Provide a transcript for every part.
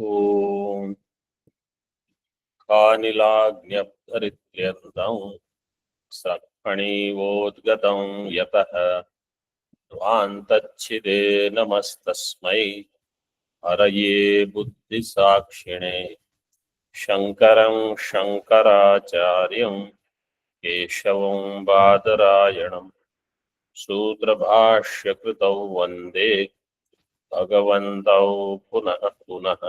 ॐ कानिलाग्न्यब्धरित्यर्दं सत्फणीवोद्गतं यतः ध्वान्तच्छिदे नमस्तस्मै हरये बुद्धिसाक्षिणे शङ्करं शङ्कराचार्यं केशवं बादरायणं सूत्रभाष्यकृतौ वन्दे भगवन्तौ पुनः पुनः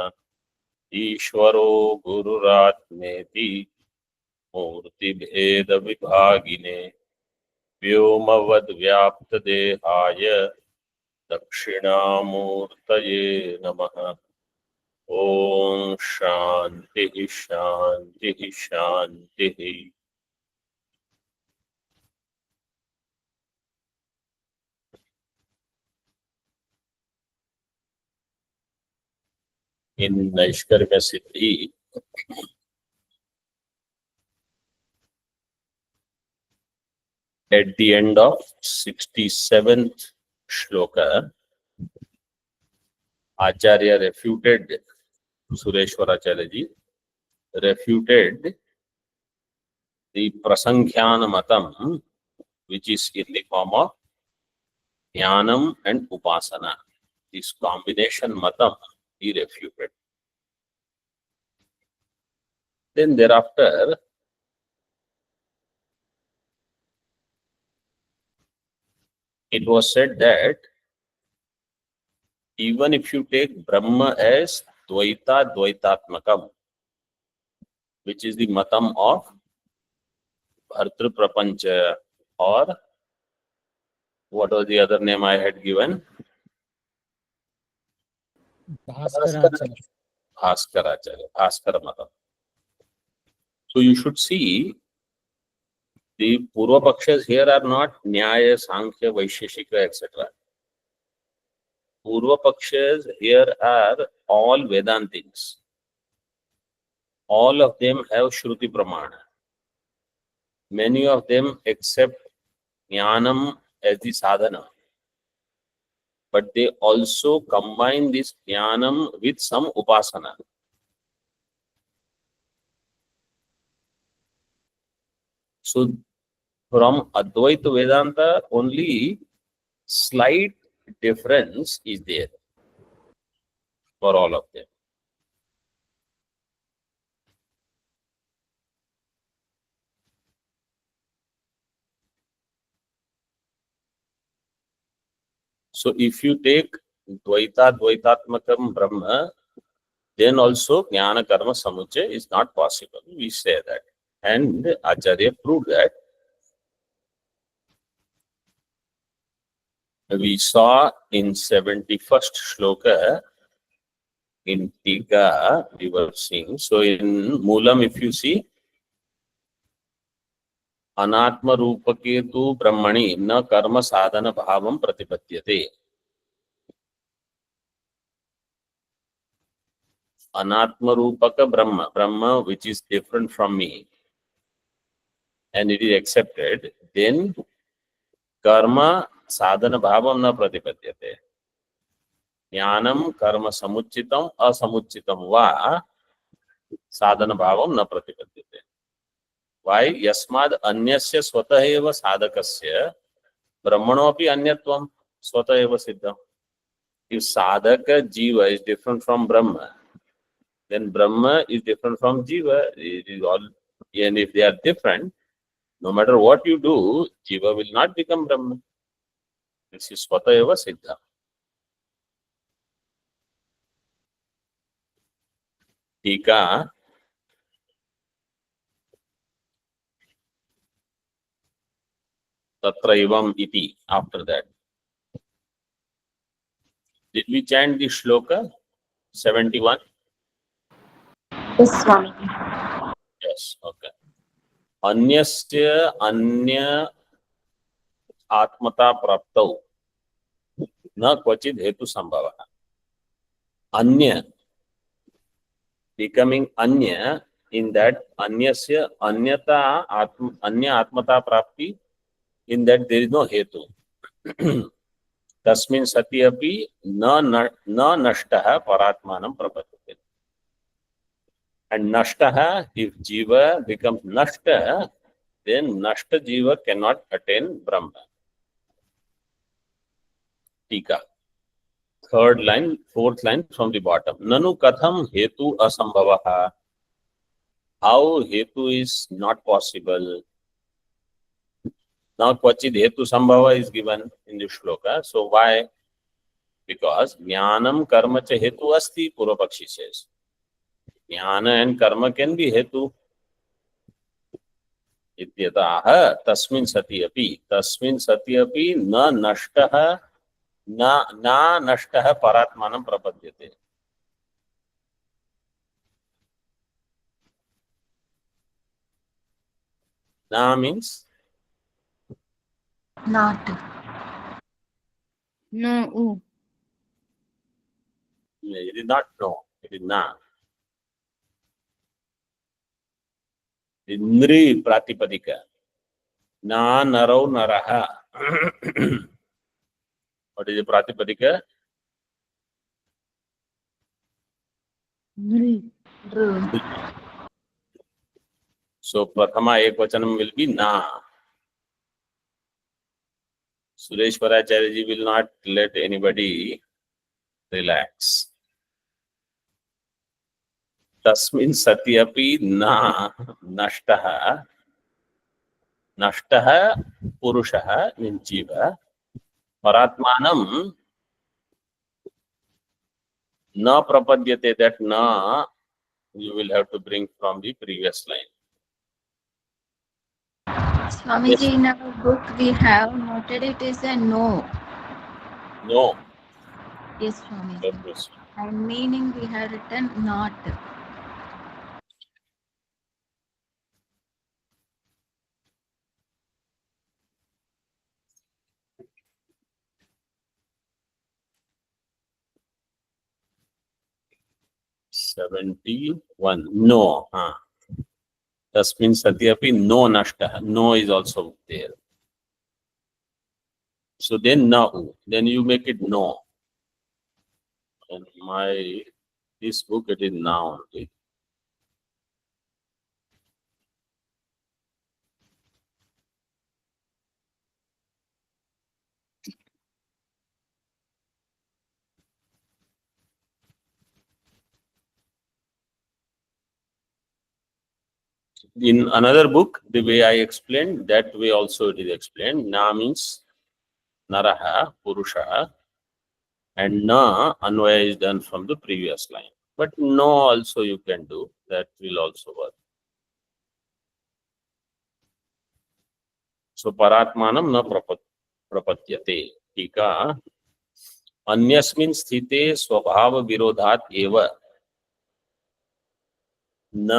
ईश्वरो गुरुरात्मेति मूर्तिभेदविभागिने व्योमवद्व्याप्तदेहाय दक्षिणामूर्तये नमः। ओम शांति शांति शांति। इन नैष्कर्म्य सिद्धि at the end of 67th shloka, Acharya refuted, Sureshwaracharya ji refuted the Prasankhyan Matam, which is in the form of Jnanam and Upasana. This combination Matam he refuted. Then thereafter, it was said that even if you take Brahma as Dvaita Dvaitatmakam, which is the Matam of Bhartru Prapancha, or what was the other name I had given? Bhaskaracharya. Bhaskara Matam. So you should see the Purva Pakshas here are not Nyaya, Sankhya, Vaisheshika, etc. Purva Pakshas here are all Vedantins. All of them have Shruti Pramana. Many of them accept Jnanam as the sadhana. But they also combine this Jnanam with some Upasana. So from Advaita Vedanta, only slight difference is there for all of them. So if you take Dvaita Dvaitatmakam Brahma, then also Jnana Karma Samuchaya is not possible. We say that. And Acharya proved that. We saw in 71st shloka in Tika, we were seeing. So in Moolam, if you see, Anatma Rupake tu Brahmani na karma sadhana bhavam pratipatyate. Anatma Rupaka Brahma, Brahma which is different from me, and it is accepted, then karma sadhana bhavam na pratipatyate. Jnanam karma samuchitam asamuchitam va sadhana bhavam na pratipadyate. Why? Yasmad anyasya swatah eva sadhakasya brahmano api anyatvam swatah eva siddham. If sadhaka jiva is different from Brahma, then Brahma is different from jiva. It is all, and if they are different, no matter what you do, jiva will not become Brahma. This is swatah eva siddham. Tika Tatraivam iti. After that, did we chant the shloka 71? Yes, Swami. Yes, okay. Anyasya anya atmata praptau na kvachid hetu sambhava. Anya, becoming anya, in that anyasya anyata anya atmata prapti, in that there is no hetu. Tasmin sati api na nashtah paratmanam prapadyate. And Nashtaha, if Jiva becomes Nashta, then Nashta Jiva cannot attain Brahma. Tika. Third line, fourth line from the bottom. Nanu katham hetu asambhavaha. How hetu is not possible. Now Kvachid hetu sambhava is given in the shloka. So why? Because jnanam karma cha hetu asti, Purvapakshi says. Jnana and karma can be hetu. इत्यतः तस्मिन् सति अपि न नष्टः न नष्टः परात्मानं प्रपद्यते. Na means Not. No. it is not no, it is na. Indri pratipadika. Na naro naraha. What is the pratipadika? Nri. True. So prathama ekvachanam will be na. Sureshwaracharya ji will not let anybody relax. Tasmin sati api na nashtaha. Nashtaha purushaha means jiva. Paratmanam na prapadyate, that na you will have to bring from the previous line. Swamiji, in our book we have noted it as a no. No. Yes, Swamiji. That was- And meaning we have written not. $71. No. Tasmin sati api no nashta. No is also there. So then now, then you make it no. In this book it is now only. In another book, the way I explained, that way also it is explained. Na means naraha, purusha, and na anvaya is done from the previous line. But no also you can do, that will also work. So paratmanam na prapatyate. Tika अन्यस्मिन् स्थिते स्वभाव विरोधात् एव न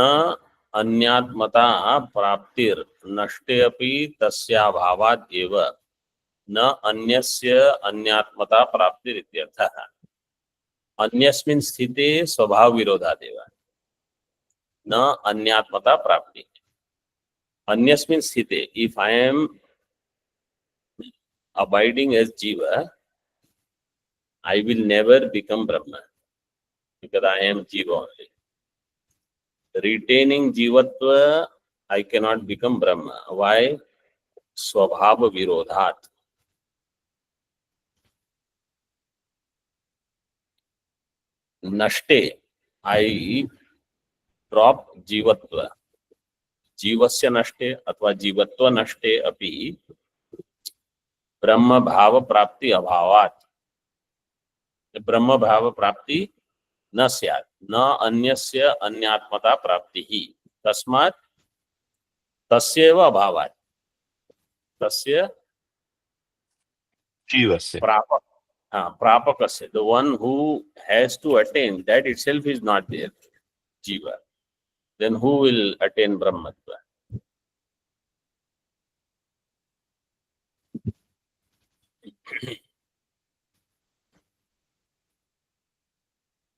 अन्यात्मता प्राप्तिर नष्टे अपि तस्याभावात् एव न अन्यस्य अन्यात्मता प्राप्तिर इत्यर्थः. अन्यस्मिन् स्थिते स्वभाव विरोधात् एव न अन्यात्मता प्राप्ति. अन्यस्मिन् स्थिते, if I am abiding as jiva, I will never become Brahma because I am jiva only. Retaining jivatva, I cannot become Brahma. Why? Swabhava virodhat. Nashte, I drop jivatva. जीवस्य नष्टे अथवा जीवत्व नष्टे अपि ब्रह्म भाव प्राप्ति अभावात्. ब्रह्म भाव प्राप्ति न स्यात्, न अन्यस्य अन्यात्मता प्राप्ति ही. तस्मात् तस्यैव अभावात्. तस्य जीवस्य प्रापक, प्रापकस्य, the one who has to attain, that itself is not there, jiva. Then who will attain brahmatva?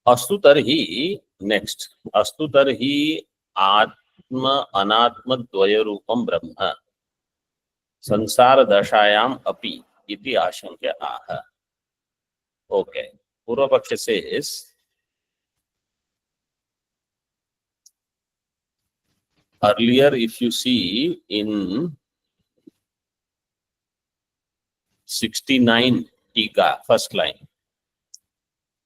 अस्तु तर्हि नेक्स्ट. अस्तु तर्हि आत्म अनात्म द्वय रूपम ब्रह्म संसार दशायाम अपि इति आशंक्य आह. Okay. Purva Paksha says earlier, if you see in 69 टीका, first line,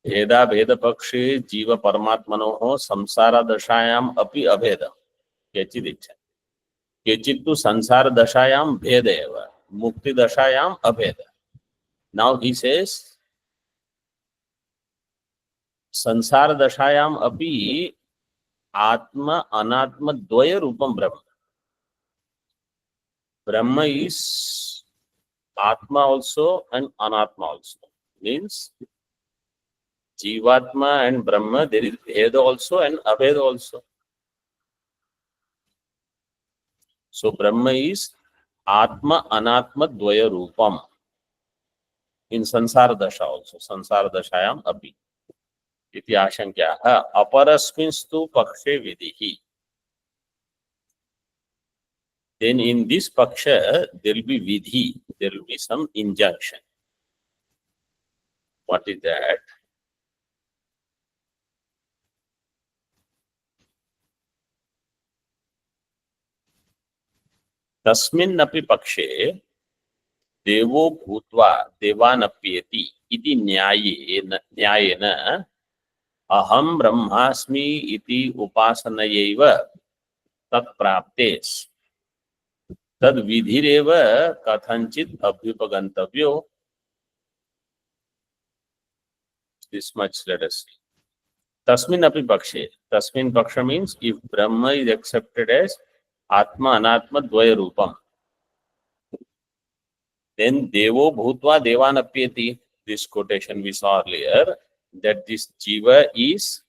भेदा भेद पक्षे जीव परमात्मनोः संसार दशायाम अपि अभेद केचित् इच्छा, केचित् तु संसार दशायाम भेद एव, मुक्ति दशायाम अभेद. Now he says संसार दशायाम अपि आत्मा अनात्म द्वय रूपम ब्रह्म. Brahma is Atma also and Anatma also. Means Jivatma and Brahma, there is Bheda also and Abheda also. So Brahma is Atma Anatma Dvaya Rupam. In Sansara Dasha also. Sansara Dashayam Api. Iti Ashankyaha. Aparasminstu Pakshe Vidihi. Then in this Paksha, there will be Vidhi. There will be some injunction. What is that? तस्मिन्नपि पक्षे देवो भूत्वा देवानप्येति इति न्यायेन अहं ब्रह्मास्मि इति उपासनयैव तत्प्राप्ते तद्विधिरेव कथंचित् अभ्युपगन्तव्यो. This much let us see. Tasmin api pakshe. Tasmin paksha means if Brahma is accepted as Atma Anatma Dvaya Rupam, then Devo Bhutva Devanapyati. This quotation we saw earlier, that this Jiva is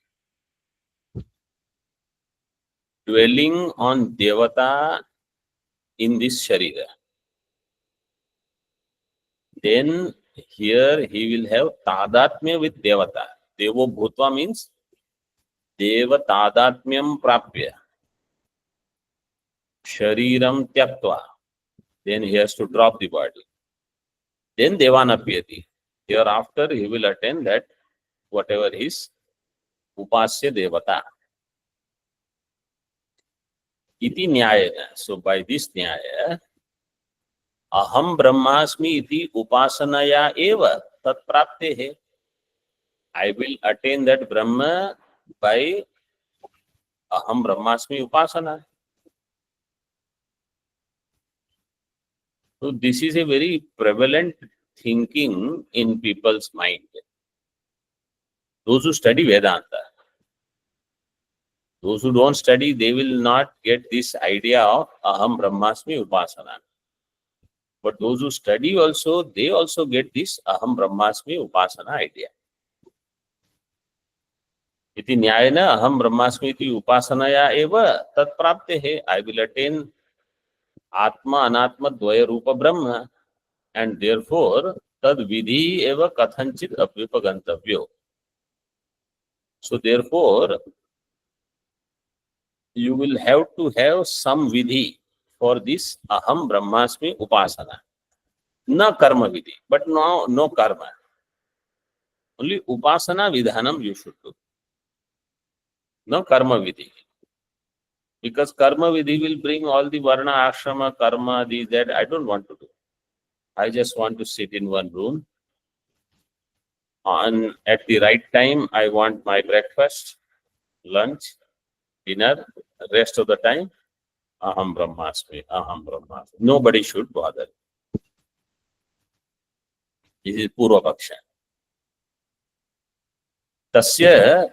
dwelling on Devata in this Sharira. Then here he will have Tadatmya with Devata. Devo Bhutva means Deva Tadatmyam Prapya. Shariram Tyaktva. Then he has to drop the body. Then Devanapyati. Hereafter he will attain that whatever is Upasya Devata. Iti Nyayana. So by this Nyaya, Aham Brahmasmi iti Upasanaya eva tat praptehe. I will attain that Brahma by Aham Brahmasmi Upasana. So this is a very prevalent thinking in people's mind. Those who study Vedanta. Those who don't study, they will not get this idea of Aham Brahmasmi Upasana. But those who study also, they also get this Aham Brahmasmi Upasana idea. Iti nyayana Aham Brahmasmi iti Upasanaya eva tat praptehe. I will attain Atma Anatma Dvaya Rupa Brahma, and therefore tad vidhi eva kathanchit apvipagantavyo. So therefore, you will have to have some vidhi for this Aham Brahmasmi Upasana. Na karma vidhi, but no karma. Only Upasana Vidhanam you should do. No karma vidhi. Because karma vidhi will bring all the varna, ashrama, karma, these, that. I don't want to do. I just want to sit in one room. And at the right time, I want my breakfast, lunch, dinner, rest of the time, Aham Brahmasmi, Aham Brahmasmi. Nobody should bother. This is Purva Paksha. Tasya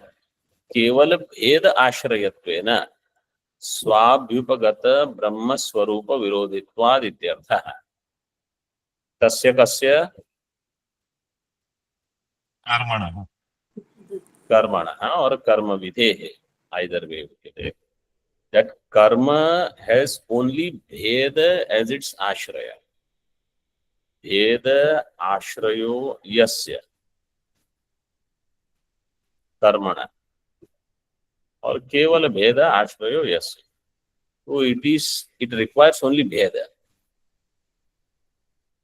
keval bheda ashrayattvena swabhyupagata brahma swarupa virodhitvad ityartha. Tasya kasya karmana or karma vidhe, either way. That karma has only bheda as its ashraya. Bheda ashrayo yasya karmana or kevala bheda ashrayo yasya. So it requires only bheda.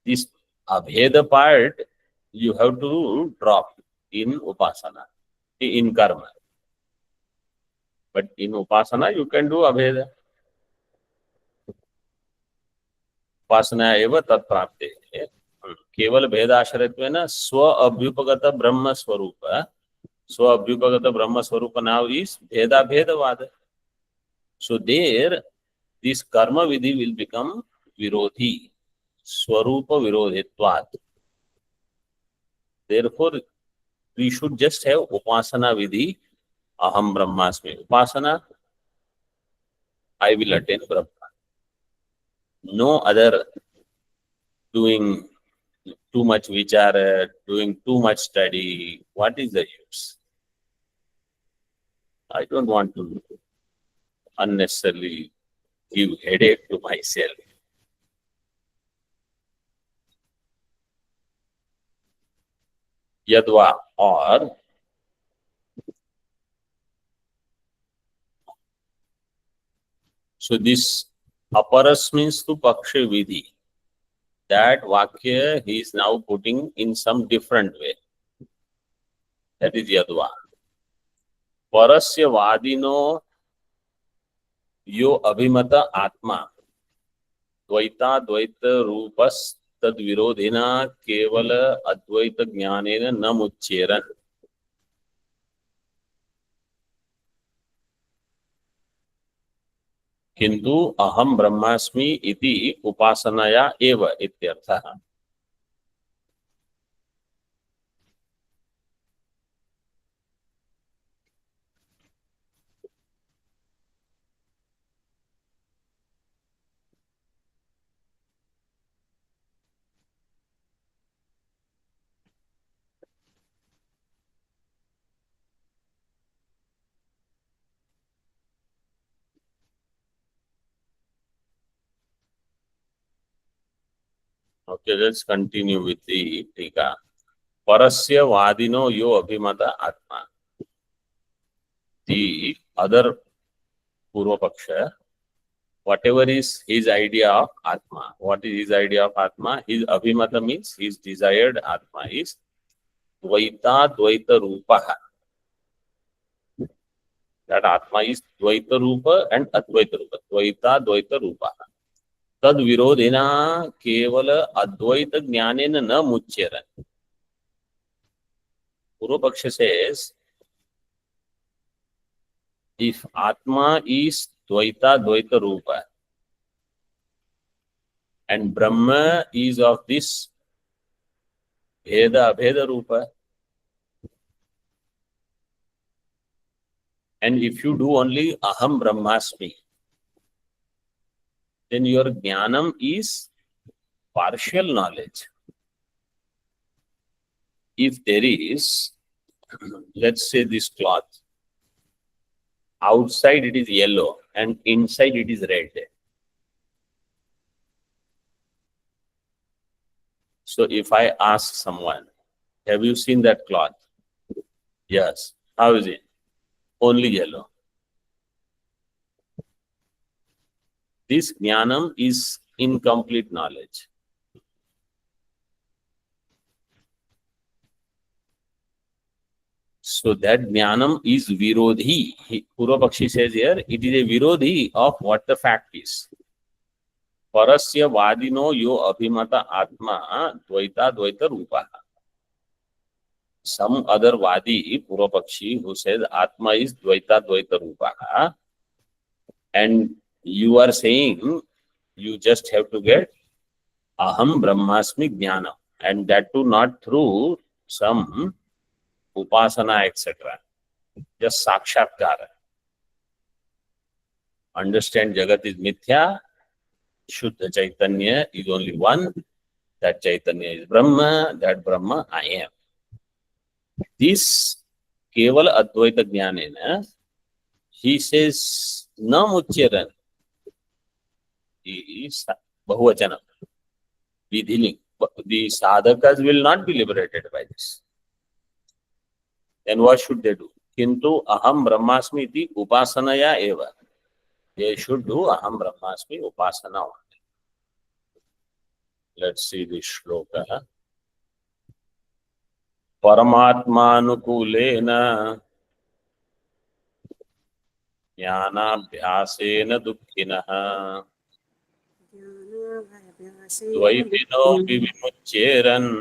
This abheda part you have to drop in upasana, in karma. But in upasana you can do abheda. उपासना एव तत्प्राप्ते केवल भेदाश्रयत्वेन स्व अभ्युपगत ब्रह्म स्वरूप ब्रह्म स्वरूप now is भेदाभेदवाद. So there this karma vidhi will become virodhi, swarupa virodhitvat. Therefore we should just have upasana vidhi, aham brahmasmi. Upasana, I will attain Brahma. No other doing too much vichara, doing too much study. What is the use? I don't want to unnecessarily give headache to myself. Yadva, or so this aparas means to paksha vidhi. That vakya he is now putting in some different way. That is yadva. Parasya vadino yo abhimata atma Dvaita द्वैत रूपस तद विरोधिना केवल अद्वैत ज्ञानेन न मुच्येरन्. किंतु अहम ब्रह्मास्मि इति उपासनया एव इत्यर्थः. Okay, let's continue with the tika. Parasya vadino yo abhimata atma. The other Purva Paksha, whatever is his idea of Atma, what is his idea of Atma? His abhimata means his desired Atma is Dvaita Dvaita Rupa. That Atma is Dvaita Rupa and Advaita Rupa. Dvaita Dvaita Rupa. Tad virodhina kevala Advaita Jnanena na muchyara. Purva Paksha says, if Atma is Dvaita Dvaita Rupa and Brahma is of this Bheda Abheda Rupa, and if you do only Aham Brahmasmi, then your Jnanam is partial knowledge. If there is, let's say this cloth, outside it is yellow and inside it is red. So if I ask someone, have you seen that cloth? Yes. How is it? Only yellow. This jnanam is incomplete knowledge. So that jnanam is virodhi. Purva Pakshi says here, it is a virodhi of what the fact is. Parasya vadino yo abhimata atma dvaita dvaita rupa. Some other vadi, Purva Pakshi, who says atma is dvaita dvaita rupa, and you are saying you just have to get aham brahmasmi jnana, and that too not through some upasana, etc. Just sakshatkara. Understand Jagat is mithya, Shuddha Chaitanya is only one, that Chaitanya is Brahma, that Brahma I am. This Keval Advaita Jnanena, he says, na mucyaran, is Bahuvachanam, Vidhiling. The sadhakas will not be liberated by this. Then what should they do? Kintu aham brahmasmi iti upasanaya eva. They should do aham brahmasmi upasana only. Let's see this shloka. Paramatmanukулena jnanabhyasena dukkhinah ज्ञानाभ्यासेन द्वैतिनोऽपि विमुच्येरन्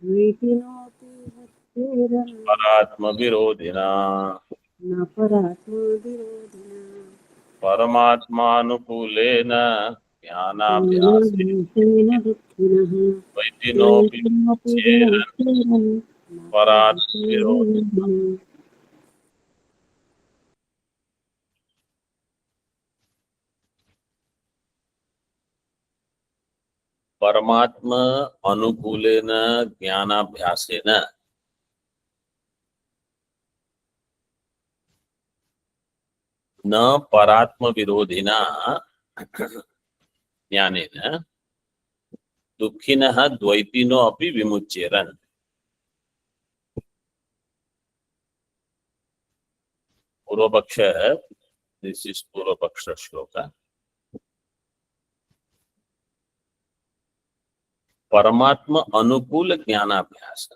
द्वैतिनोऽपि मुच्येरन् परात्मविरोधिना न परात्मविरोधिना परमात्मानुकूलेन ज्ञानाभ्यासेन ज्ञानाभ्यासेन दुःखिनः द्वैतिनोऽपि द्वैतिनोऽपि विमुच्येरन् विमुच्येरन् न परात्मविरोधिना परात्मविरोधिना परमात्मा अनुकूलेन ज्ञानाभ्यासेन न परात्मविरोधिना ज्ञानेन दुःखिनः द्वैतिनो अपि विमुच्येरन्. पूर्वपक्ष, this is पूर्वपक्ष श्लोक. परमात्मा अनुकूल ज्ञानाभ्यास.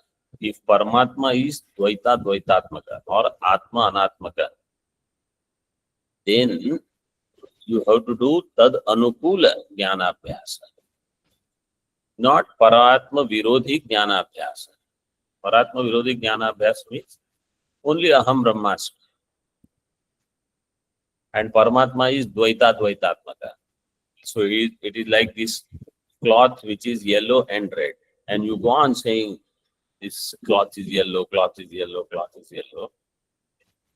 If परमात्मा इज द्वैतात्मक और आत्मा अनात्मक, then you have to do tad anukula jnanabhyasa, not paratma virodhi jnanabhyasa. Paratma virodhi jnanabhyasa means only aham brahmasmi, and Paramatma is dvaitatmaka. So it is like this cloth which is yellow and red, and you go on saying this cloth is yellow, cloth is yellow, cloth is yellow.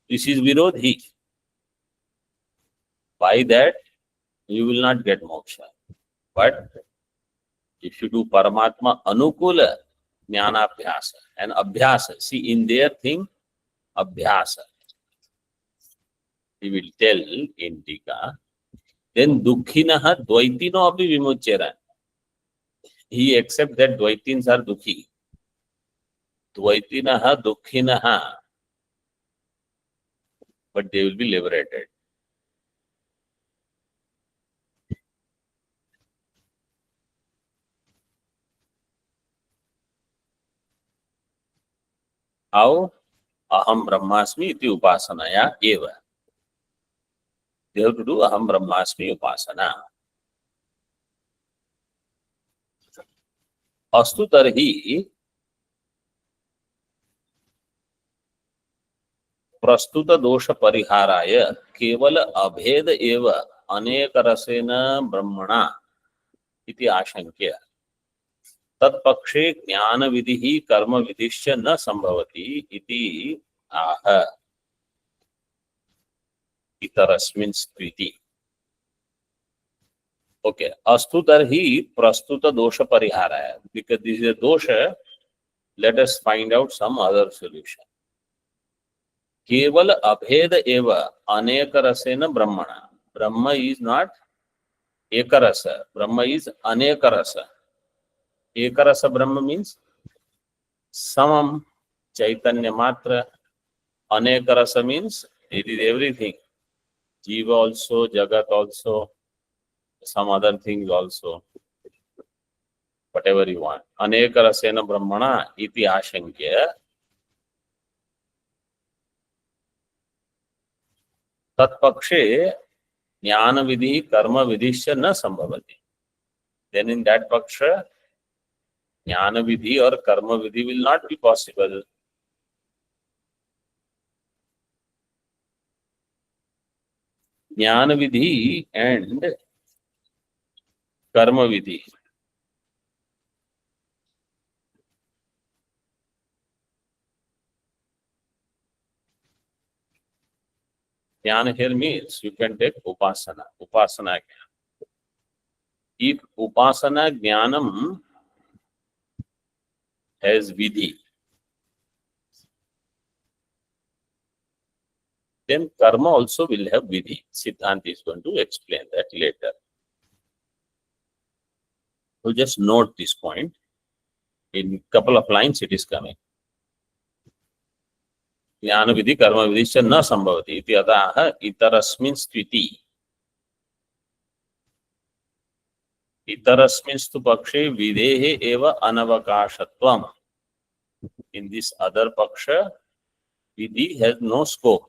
This is virodhi. By that you will not get moksha. But if you do Paramatma anukula jnanabhyasa and abhyasa, see in their thing abhyasa, he will tell in Tika, then dukkhinaha dvaitino api vimuchyera. He accepts that dvaitins are dukhi. Dvaitinaha dukkhinaha, but they will be liberated. How? Aham brahmasmi iti upasanaya eva. They have to do aham brahmasmi upasana. Astu tarhi प्रस्तुत दोष परिहाराय केवल अभेद एव अनेक रसेन ब्रह्मणा इति आशंक्य तत्पक्षे ज्ञान विधि कर्म विधिश्च न संभवति इति आह इतरस्मिन् स्थिति. ओके, अस्तु तर्हि प्रस्तुत दोष परिहाराय, बिकॉज दिस इज अ दोष, let us find out some other solution. केवल अभेद एव अनेक रसेन ब्रह्मणा. ब्रह्म इज नॉट एक रस, ब्रह्म इज अनेक रस. एक रस ब्रह्म मीन्स समम चैतन्य मात्र. अनेक रस मीन्स इट इज एवरीथिंग. जीव also, jagat also, some other things also, whatever you want. अनेक रसेन ब्रह्मणा इति आशंक्य तत्पक्षे ज्ञान विधि कर्म विधिश्च न संभवति. Then in that paksha, ज्ञान विधि और कर्म विधि will not be possible. ज्ञान विधि and कर्म विधि, jnana here means you can take upasana. Upasana jnana. If upasana jnanam has vidhi, then karma also will have vidhi. Siddhanta is going to explain that later. So just note this point. In couple of lines it is coming. ज्ञान विधि कर्म विधिश्च न संभवति इति अतः इतरस्मिन् स्थिति. इतरस्मिंस्तु पक्षे विधेः एव अनवकाशत्वम्. In this other paksha, vidhi has no scope.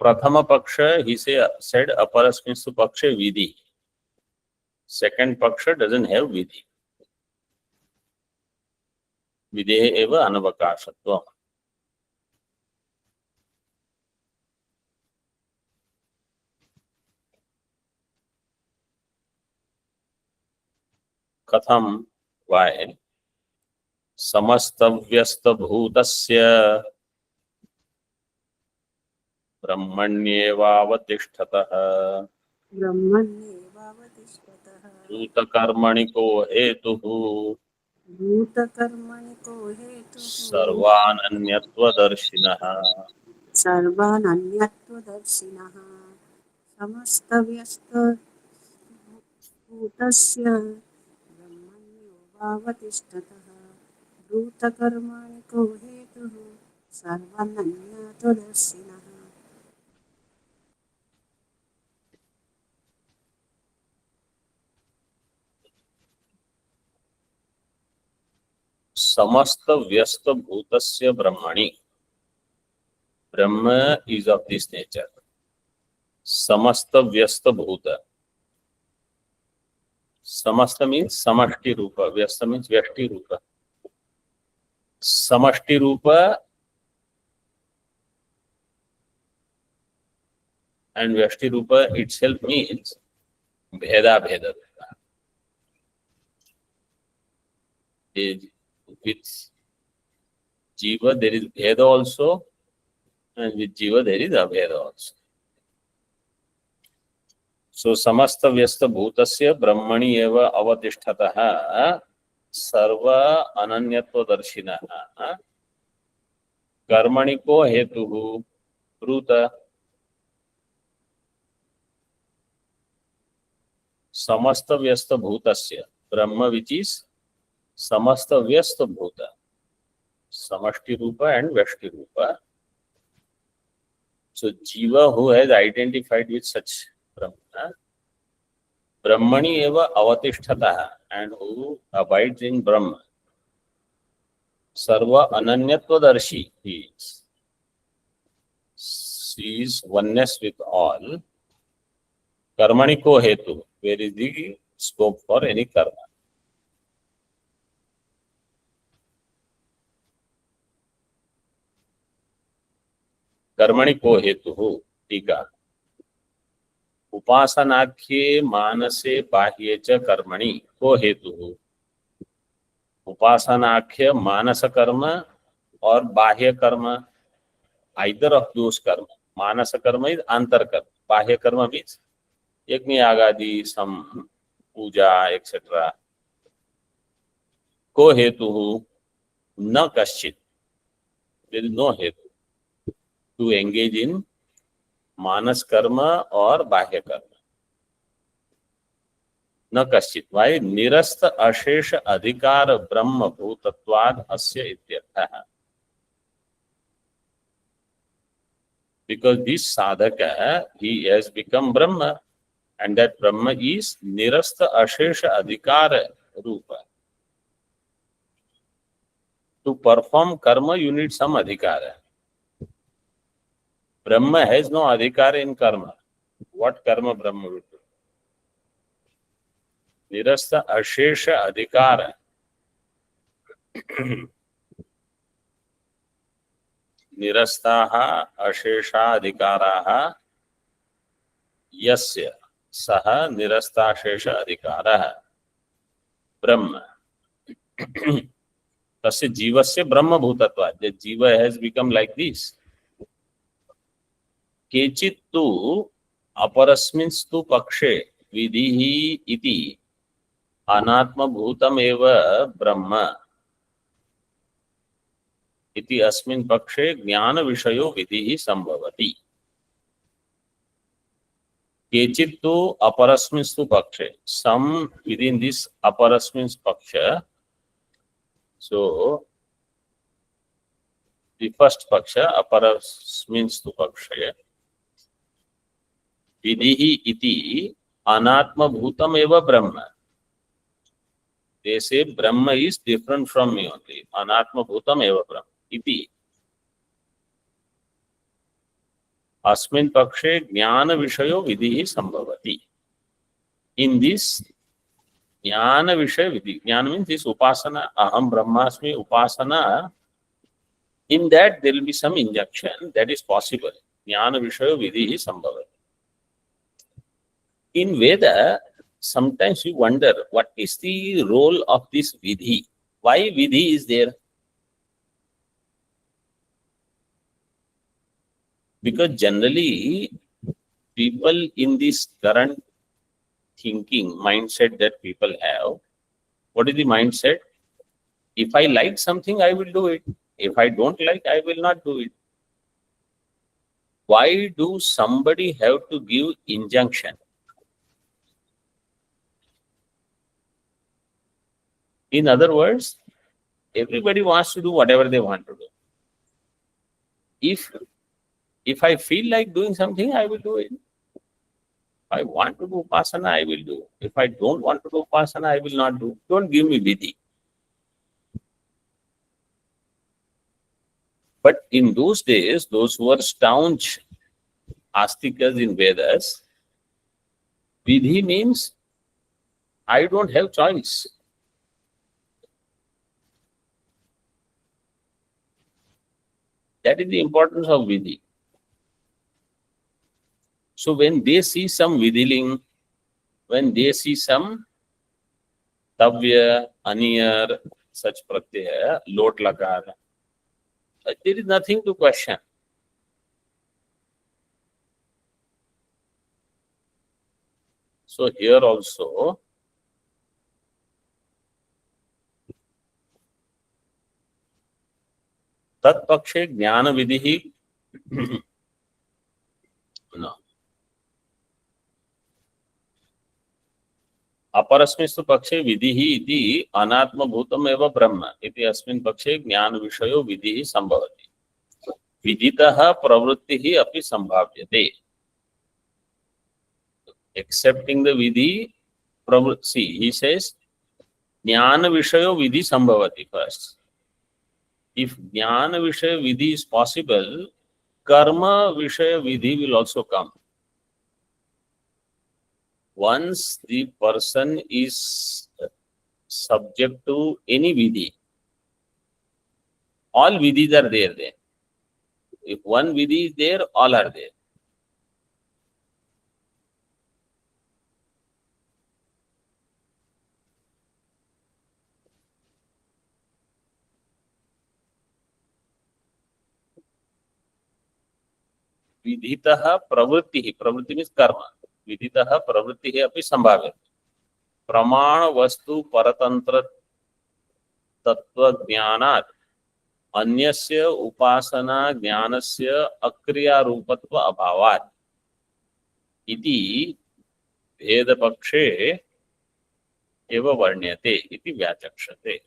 prathama paksha, he said aparasminstu pakshe vidhi. Second paksha doesn't have vidhi. Videhe eva anavakashatvam. Katham, why? समस्तव्यस्तभूतस्य ब्रह्मण्येवावतिष्ठतः ब्रह्मण्येवावतिष्ठतः भूतकर्मणि को हेतुः भूतकर्मणि को हेतुः सर्वानन्यत्वदर्शिनः सर्वानन्यत्वदर्शिनः समस्तव्यस्तभूतस्य ब्रह्मण्योऽवावतिष्ठतः भूतकर्माणि को हेतुः सर्वानन्यत्वदर्शिनः समस्त व्यस्त भूतस्य ब्रह्मणि. Brahma is of this nature. Samasta vyasta bhuta. Samasta means samashti rupa. Vyasta means vyashti rupa. Samashti rupa and vyashti rupa itself means bheda bheda. With jiva there is bheda also, and with jiva there is abheda also. So samasta vyasta bhutasya brahmani eva avatishthatah sarva ananyatva darshina karmani ko hetuhu pruta. Samasta vyasta bhutasya brahma, which is samasta vyasta bhuta, samashti rupa and vyashti rupa. So jiva who has identified with such Brahma, Brahmani eva avatishthatah, and who abides in Brahma, sarva ananyatvadarshi, he sees oneness with all. Karmani ko hetu, where is the scope for any karma? कर्मणि को हेतु टीका उपासनाख्ये मानसे बाह्ये च कर्मणि को हेतु. उपासनाख्य मानस कर्म और बाह्य कर्म, either of those कर्म. मानस कर्म is अंतर कर्म, बाह्य कर्म means यज्ञ यागादि, सम पूजा etc. को हेतु न कश्चित, there is no हेतु to engage in मानस कर्म और बाह्य कर्म. न कश्चित. Why? निरस्त अशेष अधिकार ब्रह्म भूतत्वाद अस्य इत्यर्थः. Because this sadhaka, he has become Brahma, and that Brahma is nirasta ashesha adhikara rupa. To perform karma, you need some adhikara. Brahma has no adhikara in karma. What karma Brahma will do? Nirasta ashesha adhikara. निरस्ताः अशेषाधिकाराः यस्य सः निरस्ताशेष अधिकारः ब्रह्म तस्य जीवस्य ब्रह्मभूतत्वात्. The jiva has become like this. केचित् तु अपरस्मिंस्तु पक्षे विधिः इति अनात्मभूतमेव ब्रह्म इति अस्मिन् पक्षे ज्ञान विषयो विधिः संभवति. केचित् तु अपरस्मिंस्तु पक्षे, some within this अपरस्मिंस् पक्ष. So the first paksha अपरस्मिंस्तु पक्षे विधिः इति अनात्मभूतम एव ब्रह्म. They say Brahma is different from me only. Anatma bhutam eva Brahma. Iti. अस्मिन् पक्षे ज्ञान विषयो विधि संभवति. In this ज्ञान विषय विधि, ज्ञान means this upasana, aham brahmasmi upasana, in that there will be some injunction that is possible. Jnana Vishayo Vidhi Sambhavati. In Veda, sometimes you wonder what is the role of this Vidhi? Why Vidhi is there? Because generally, people in this current thinking, mindset that people have, what is the mindset? If I like something, I will do it. If I don't like, I will not do it. Why do somebody have to give injunction? In other words, everybody wants to do whatever they want to do. If I feel like doing something, I will do it. If I want to do upasana, I will do. If I don't want to do upasana, I will not do. Don't give me vidhi. But in those days, those who were staunch astikas in Vedas, vidhi means I don't have choice. That is the importance of vidhi. So when they see some vidhiling, when they see some tavya, aniyar, such pratyaya, lot lakar, there is nothing to question. So here also, tat pakshe jnana vidhi no. अपरस्मिस्तु पक्षे विधिः इति अनात्मभूतम् एव ब्रह्म इति अस्मिन् पक्षे ज्ञान विषयो विधिः संभवति. विदितः प्रवृत्तिः अपि संभाव्यते. Accepting the vidhi, see, he says, jnana vishayo vidhi sambhavati first. If jnana vishaya vidhi is possible, karma vishaya vidhi will also come. Once the person is subject to any vidhi, all vidhis are there. If one vidhi is there, all are there. विधितः प्रवृत्तिः, प्रवृत्ति means कर्म, विधितः प्रवृत्तिः अपि संभाव्यते. प्रमाण वस्तु परतंत्र तत्व ज्ञानात् अन्यस्य उपासना ज्ञानस्य अक्रिया रूपत्व अभावात् इति भेद पक्षे एव वर्ण्यते इति व्याचक्षते.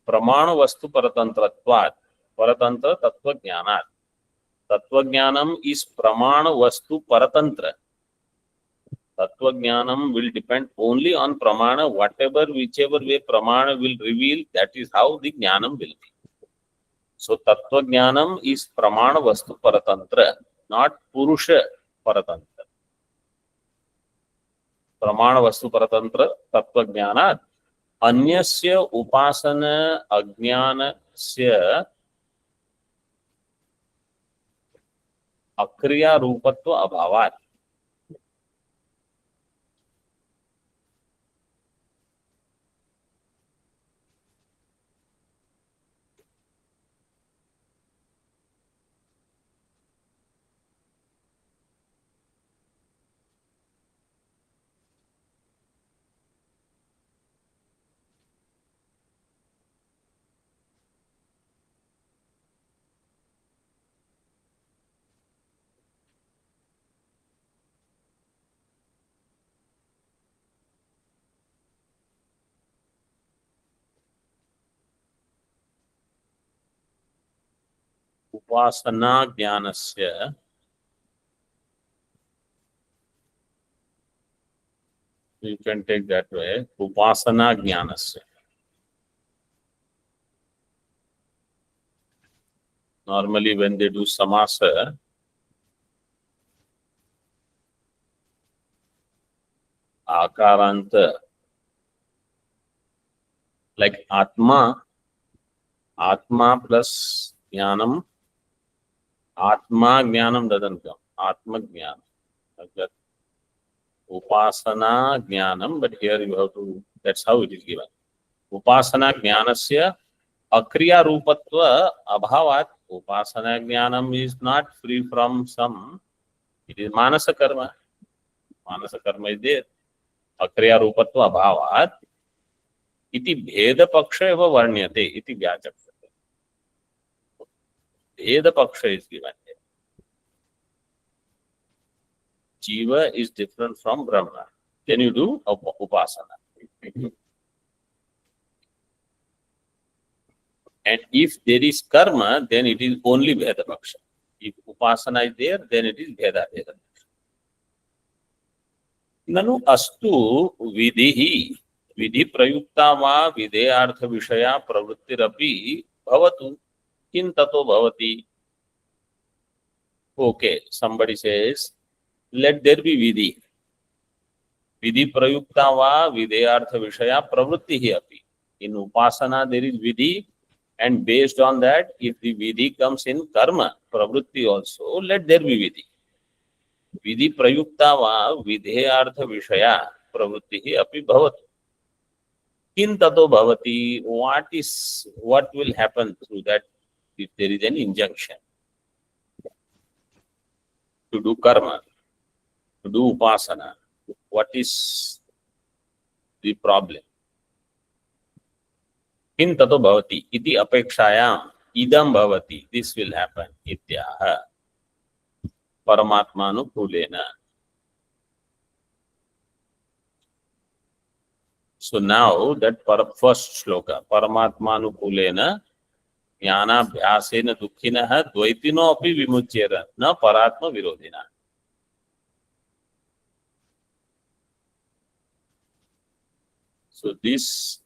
प्रमाण वस्तु परतंत्रत्वात्, परतंत्र तत्व ज्ञानात्, तत्व ज्ञानम is प्रमाण वस्तु परतंत्र. Tattva Jnanam will depend only on Pramana, whichever way Pramana will reveal, that is how the Jnanam will be. So Tattva Jnanam is Pramana Vastu Paratantra, not Purusha Paratantra. Pramana Vastu Paratantra Tattva Jnanat Anyasya Upasana Ajnanasya Akriya Rupatva Abhavat. उपासना ज्ञानस्य You can take that way. Upasana jnanasya. Normally when they do samasa, akaranta, like atma plus jnanam, atma jnanam doesn't come. Atma jnanam. Like that. Upasana jnanam, but here you have to, that's how it is given. Upasana jnanasya akriya rupatva abhavat. Upasana jnanam is not free from some, it is manasa karma. Manasa karma is there. Akriya rupatva abhavat iti bheda paksha eva varnyate iti vyachakshate. Bheda paksha is given here. Jiva is different from Brahma. Can you do upasana? And if there is karma, then it is only Bheda Paksha. If upasana is there, then it is Bheda Paksha. Nanu astu vidhi prayukta va videyartha vishaya pravrittirapi bhavatu kin tato bhavati. Okay, somebody says, let there be vidhi. Vidhi prayukta va videyartha vishaya pravrittihi api. In upasana there is vidhi, and based on that, if the vidhi comes in karma, pravritti also, let there be vidhi. Vidhi prayukta va videyartha vishaya pravrittihi api bhavatu. Kin tato bhavati, what will happen through that if there is an injunction to do karma, to do upasana? What is the problem? Kin tato bhavati iti apekshayam idam bhavati. This will happen. Ityaha paramatmanupulena. So now that first shloka, paramatmanupulena jnana bhyasena dukkhinaha dvaitino api vimuchyera na paratma virodhina. So this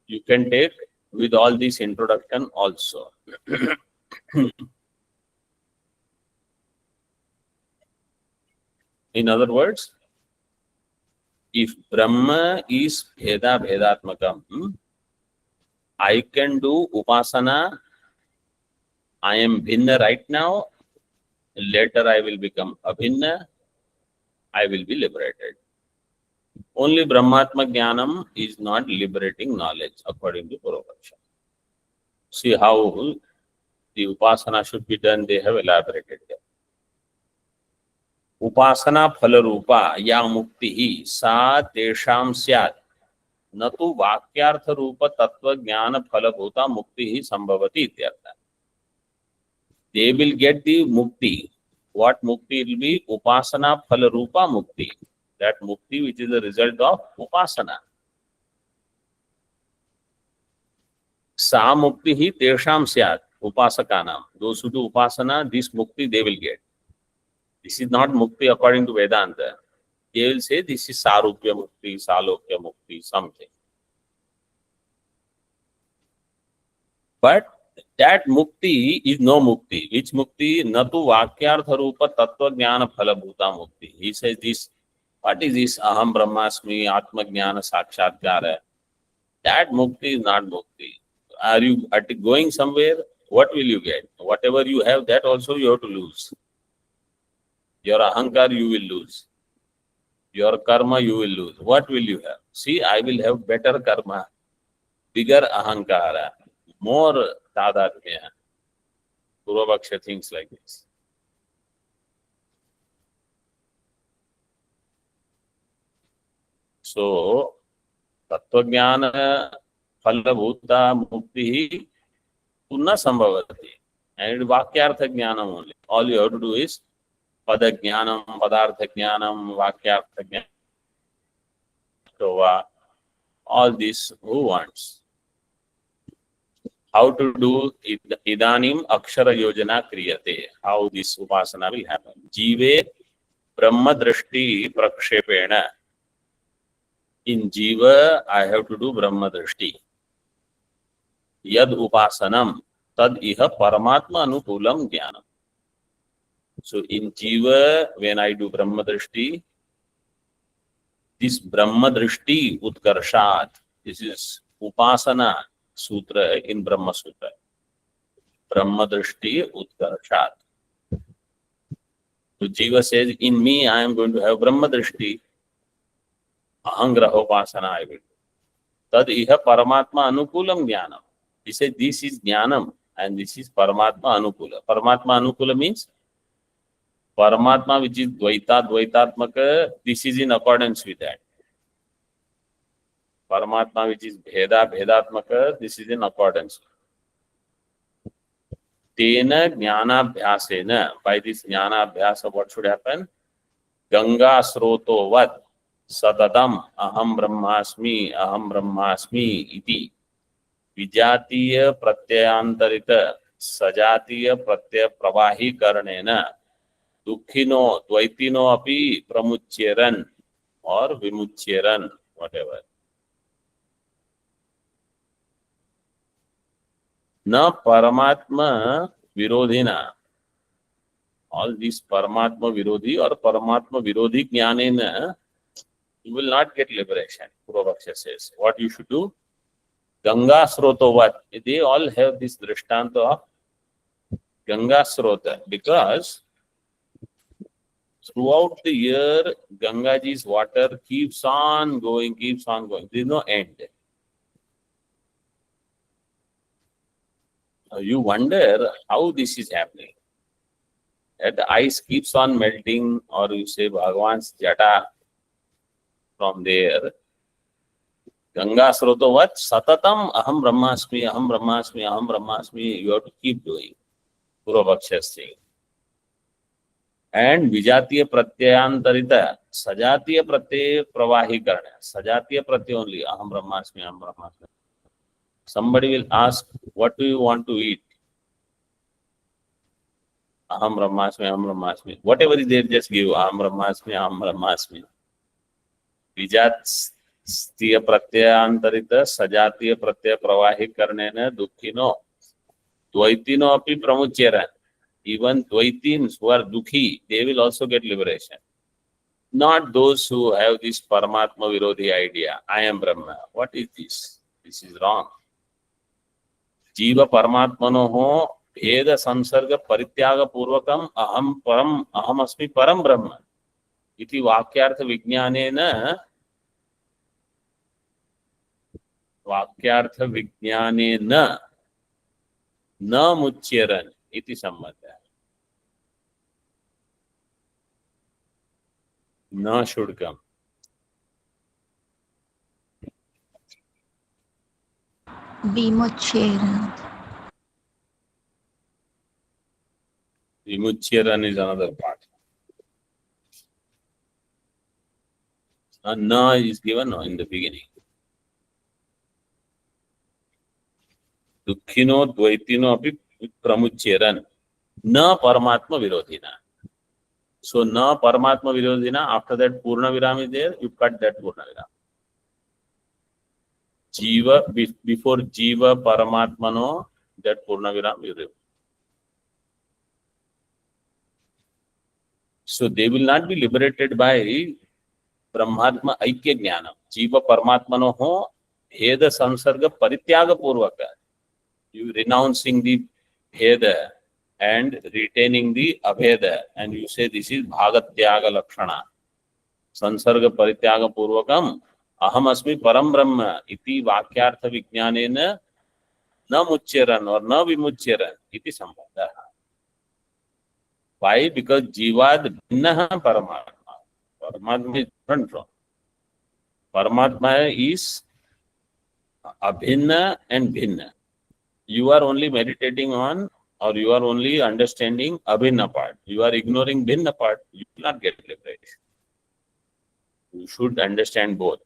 you can take with all this introduction also. In other words, if Brahma is Bheda Bhedatmakam, I can do upasana. I am Bhinna right now. Later I will become Abhinna. I will be liberated. Only Brahmatma Jnanam is not liberating knowledge according to Purvapaksha. See how the upasana should be done, they have elaborated here. Upasana phalarupa ya muktihi sa tesham syat natu vakyartha rupa tattva jnana phalabhuta muktihi sambhavati ityartha. They will get the mukti. What mukti will be? Upasana phalarupa mukti. That mukti which is the result of upasana. Sa mukti hi tesham syat upasakanam. Those who do upasana, this mukti they will get. This is not mukti according to Vedanta. They will say this is sarupya mukti, salokya mukti, something. But that mukti is no mukti. Which mukti? Natu vakyartha rupa tattva jnana phalabhuta mukti. He says this. What is this aham brahmasmi atma jnana sakshatkara? That mukti is not mukti. Are you going somewhere? What will you get? Whatever you have, that also you have to lose. Your ahankar you will lose. Your karma you will lose. What will you have? See, I will have better karma, bigger ahankara, more tadatmya. Purvapaksha thinks like this. So, tattva-jnana phalabhuta mukti punna sambhavati. And vakyartha jnanam only. All you have to do is pada jnanam, padartha jnanam, vakyartha jnanam. So, all this who wants? How to do idanim akshara yojana kriyate. How this upasana will happen. Jive brahma drashti prakshepena In Jiva, I have to do Brahma Drishti. Yad Upasanam, Tad Iha Paramatma Anukulam Jnanam. So in Jiva, when I do Brahma Drishti, this Brahma Drishti Utkarshat, this is Upasana Sutra in Brahma Sutra. Brahma Drishti Utkarshat. So Jiva says, in me I am going to have Brahma Drishti. Ahangraha Upasana I will do. Tad Iha Paramatma Anukulam Jnanam. He said, this is Jnanam and this is Paramatma Anukula. Paramatma Anukula means Paramatma, which is Dvaita, Dvaitatmaka, this is in accordance with that. Paramatma, which is Bheda, Bhedatmaka, this is in accordance. Tena Jnanabhyasena, by this Jnanabhyasa, what should happen? Ganga Sroto Vat, Satatam, Aham Brahmasmi, iti. Vijatiya Pratyayantarita, Sajatiya Pratyaya Pravahi Karnena, Dukhino, Dvaitino api Pramuchyeran or Vimuchyeran, whatever. Na Paramatma Virodhina. All these Paramatma Virodhi or Paramatma Virodhi Jnanena, you will not get liberation. Puravaksha says. What you should do? Ganga Srotovat. They all have this Drishtanta of Ganga Srota because throughout the year, Gangaji's water keeps on going. There is no end. You wonder how this is happening. That the ice keeps on melting, or you say Bhagavan's jata from there. Ganga Srotovat Satatam Aham Brahmasmi. You have to keep doing. Puravaksha saying. And Vijatiya Pratyayantarita, Sajatiya Pratyaya Pravahi Karna. Sajatiya Pratyaya only, Aham Brahmasmi. Somebody will ask, what do you want to eat? Aham Brahmasmi. Whatever is there, just give Aham Brahmasmi. Vijatiya Pratyayantarita, Sajatiya Pratyaya Pravahi Karnena, Dukhino, Dvaitino api Pramuchyeran. Even Dvaitins who are Dukhi, they will also get liberation. Not those who have this Paramatma Virodhi idea. I am Brahma. What is this? This is wrong. Jiva Paramatmanoho Bheda Sansarga Parityaga Purvakam Aham Asmi Param Brahma. Iti Vakyartha Vijnanena Na Muchyeran. Iti Sammata. Na should come. Vimuchyeran. Vimuchyeran is another part. Na is given in the beginning. Dukhino Dvaitino api Pramuchyeran. Na Paramatma Virodhina. So na Paramatma Virodhina, after that Purna Viram is there, you cut that Purna Viram. Jiva, before Jiva Paramatmano, that Purna Viram you remove. So they will not be liberated by Brahmatma Aikya Jnana. Jiva Paramatmano ho Bheda Sansarga Parityaga Purvaka. You renouncing the Bheda and retaining the Abheda, and you say this is Bhagatyaga Lakshana. Sansarga Parityaga Purvakam Aham Asmi Param Brahma iti Vakyartha Vijnanena na Muchyeran or na Vimuchyeran iti Sambandha. Why? Because Jivad Bhinnaha Paramatma. Paramatma is different from. Paramatma is Abhinna and Bhinna. You are only meditating on, or you are only understanding Abhinna part. You are ignoring Bhinna part. You will not get liberation. You should understand both.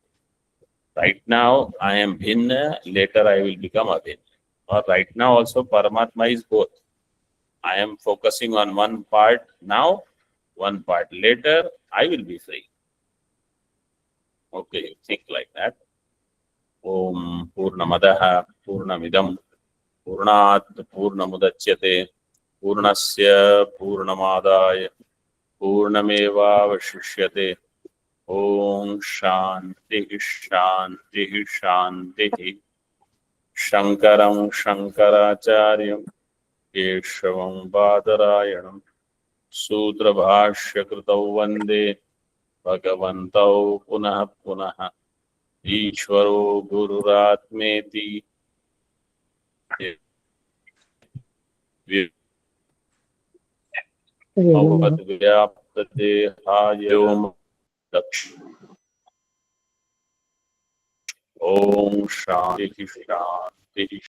Right now, I am Bhinna. Later, I will become Abhinna. Or right now, also, Paramatma is both. I am focusing on one part now, one part later. I will be free. Okay, you think like that. Om Purnamadah Purnamidam Purnat Purnamudachyate Purnasya Purnamadaya Purnamevavashishyate. Om Shanti Shanti Shanti. Shankaram Shankaracharyam Keshavam Badarayanam Sutra Bhashya Kritau Vande Bhagavantau Punah Punah Ishvaro Gururatmeti Vyaptadehaaya Daksh. Om Shanti Shanti